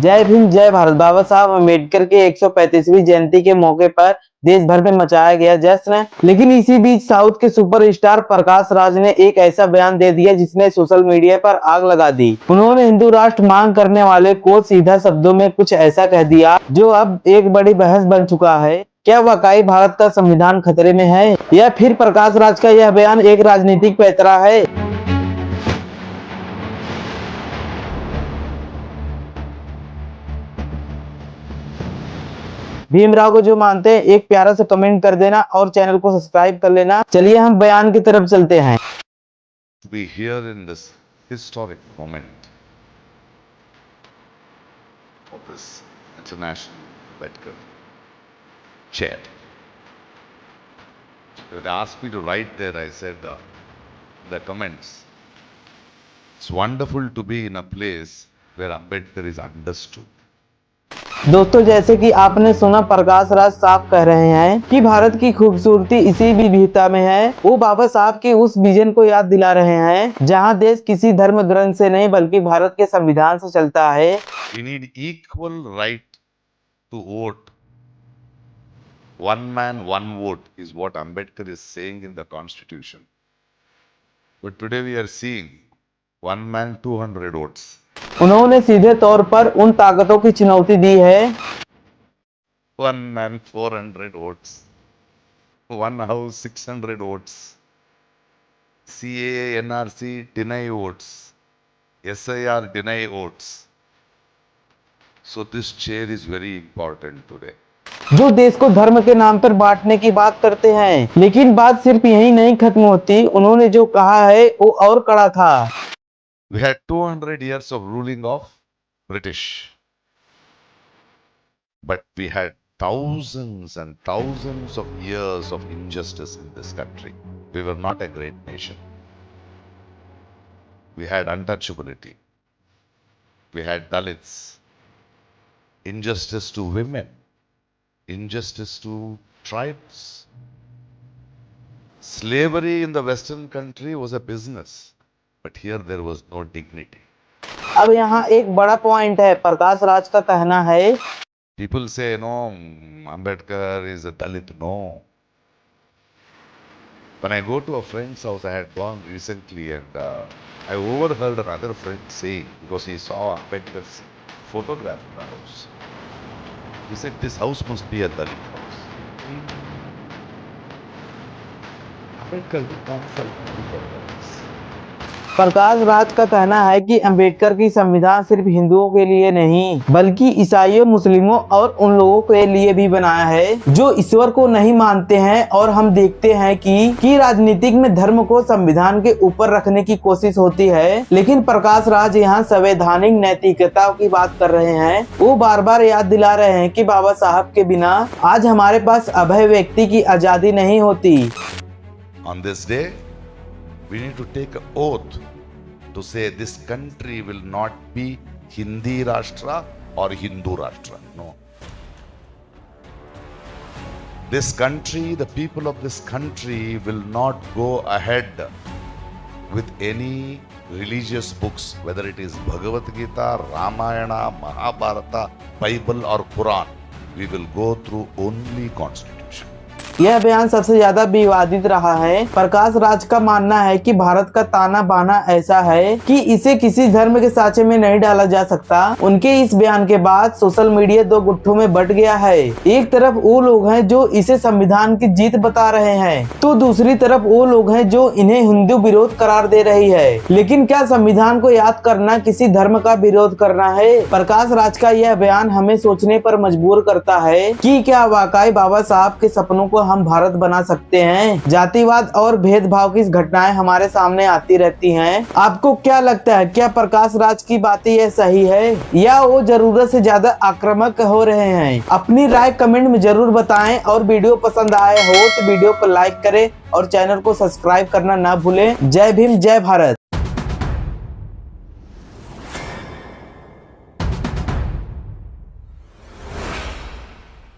जय भीम जय भारत। बाबा साहब अम्बेडकर के 135वीं जयंती के मौके पर देश भर में मचाया गया जश्न। लेकिन इसी बीच साउथ के सुपरस्टार प्रकाश राज ने एक ऐसा बयान दे दिया जिसने सोशल मीडिया पर आग लगा दी। उन्होंने हिंदू राष्ट्र मांग करने वाले को सीधा शब्दों में कुछ ऐसा कह दिया जो अब एक बड़ी बहस बन चुका है। क्या वाकई भारत का संविधान खतरे में है या फिर प्रकाश राज का यह बयान एक राजनीतिक पैंतरा है? भीमराव को जो मानते हैं एक प्यारा सा कमेंट कर देना और चैनल को सब्सक्राइब कर लेना। चलिए हम बयान की तरफ चलते हैं। We here in this historic moment of this international Ambedkar chair. They asked me to write there, I said the comments. It's wonderful to be in a place where Ambedkar is understood. दोस्तों, जैसे कि आपने सुना, प्रकाश राज साफ कह रहे हैं कि भारत की खूबसूरती इसी विविधता में है। वो बाबा साहब के उस विजन को याद दिला रहे हैं जहां देश किसी धर्म ग्रंथ से नहीं बल्कि भारत के संविधान से चलता है। We need equal right to vote. One man, one vote is what Ambedkar is saying in the Constitution. But today we are seeing one man, 200 votes. उन्होंने सीधे तौर पर उन ताकतों की चुनौती दी है। One man, 400 votes. One house, 600 votes. CAA, NRC deny votes. SIR deny votes. So this chair is very important today. जो देश को धर्म के नाम पर बांटने की बात करते हैं, लेकिन बात सिर्फ यही नहीं खत्म होती। उन्होंने जो कहा है वो और कड़ा था। We had 200 years of ruling of British. But we had thousands and thousands of years of injustice in this country. We were not a great nation. We had untouchability. We had Dalits. Injustice to women. Injustice to tribes. Slavery in the Western country was a business. But here there was no dignity. अब यहाँ एक बड़ा point है। प्रकाश राज का कहना है, People say, no, Ambedkar is a Dalit. No. When I go to a friend's house, I had gone recently and I overheard another friend saying, because he saw Ambedkar's photograph in the house. He said, this house must be a Dalit house. Ambedkar did not fight for Dalits. Prakash Raj का कहना है कि अंबेडकर की संविधान सिर्फ हिंदुओं के लिए नहीं बल्कि ईसाइयों, मुस्लिमों और उन लोगों के लिए भी बनाया है जो ईश्वर को नहीं मानते हैं। और हम देखते हैं कि राजनीतिक में धर्म को संविधान के ऊपर रखने की कोशिश होती है। लेकिन प्रकाश राज यहाँ संवैधानिक नैतिकता की बात कर रहे हैं। वो बार बार याद दिला रहे हैं कि बाबा साहब के बिना आज हमारे पास अभय व्यक्ति की आजादी नहीं होती। On this day, we need to take an oath to say this country will not be Hindi Rashtra or Hindu Rashtra. No. This country, the people of this country will not go ahead with any religious books, whether it is Bhagavad Gita, Ramayana, Mahabharata, Bible or Quran. We will go through only Constitution. यह बयान सबसे ज्यादा विवादित रहा है। प्रकाश राज का मानना है कि भारत का ताना बाना ऐसा है कि इसे किसी धर्म के साँचे में नहीं डाला जा सकता। उनके इस बयान के बाद सोशल मीडिया दो गुट्ठों में बंट गया है। एक तरफ वो लोग हैं जो इसे संविधान की जीत बता रहे हैं, तो दूसरी तरफ वो लोग हैं जो इन्हें हिंदू विरोध करार दे रही है। लेकिन क्या संविधान को याद करना किसी धर्म का विरोध करना है? प्रकाश राज का यह बयान हमें सोचने पर मजबूर करता है कि क्या वाकई बाबा साहब के सपनों को हम भारत बना सकते हैं? जातिवाद और भेदभाव की घटनाएं हमारे सामने आती रहती हैं। आपको क्या लगता है, क्या प्रकाश राज की बातें ये सही है या वो जरूरत से ज्यादा आक्रामक हो रहे हैं? अपनी राय कमेंट में जरूर बताएं और वीडियो पसंद आए हो तो वीडियो को लाइक करें और चैनल को सब्सक्राइब करना ना भूलें। जय भीम, जय भारत।